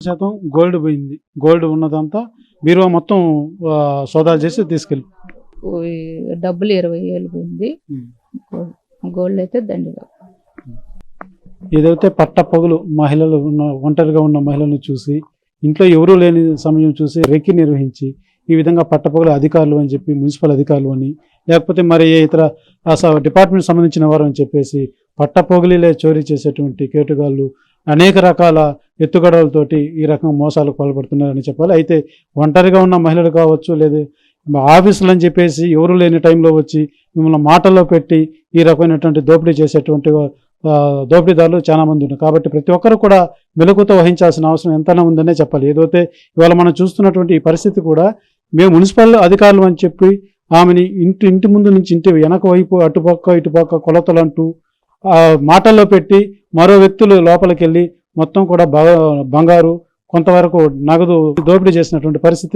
శాతం గోల్డ్ పోయింది. గోల్డ్ ఉన్నదంతా బీరువా మొత్తం సోదాలు చేసి తీసుకెళ్ళి డబ్బులు 20,000 పోయింది. గోల్డ్ అయితే దండిగా. ఏదైతే పట్టపగలు మహిళలు ఒంటరిగా ఉన్న మహిళలను చూసి ఇంట్లో ఎవరూ లేని సమయం చూసి రెక్కి నిర్వహించి ఈ విధంగా పట్టపగలు అధికారులు అని చెప్పి మున్సిపల్ అధికారులు అని లేకపోతే మరి ఇతర డిపార్ట్మెంట్ సంబంధించిన వారు అని చెప్పేసి పట్టపొగలిలే చోరీ చేసేటువంటి కేటుగాళ్ళు అనేక రకాల ఎత్తుగడలతోటి ఈ రకం మోసాలకు పాల్పడుతున్నారని చెప్పాలి. అయితే ఒంటరిగా ఉన్న మహిళలు కావచ్చు, లేదా ఆఫీసులు అని చెప్పేసి ఎవరు లేని టైంలో వచ్చి మిమ్మల్ని మాటల్లో పెట్టి ఈ రకమైనటువంటి దోపిడీ చేసేటువంటి దోపిడీదారులు చాలా మంది ఉన్నారు. కాబట్టి ప్రతి ఒక్కరు కూడా మెలకువతో వహించాల్సిన అవసరం ఎంతైనా ఉందనే చెప్పాలి. ఏదైతే ఇవాళ మనం చూస్తున్నటువంటి ఈ పరిస్థితి కూడా మేము మున్సిపల్ అధికారులు అని చెప్పి ఆమెని ఇంటి ముందు నుంచి ఇంటి వెనక వైపు అటుపక్క ఇటుపక్క కొలతలు అంటూ మాటల్లో పెట్టి మరో వ్యక్తులు లోపలికి వెళ్ళి మొత్తం కూడా బంగారు కొంతవరకు నగదు దోపిడీ చేసినటువంటి పరిస్థితి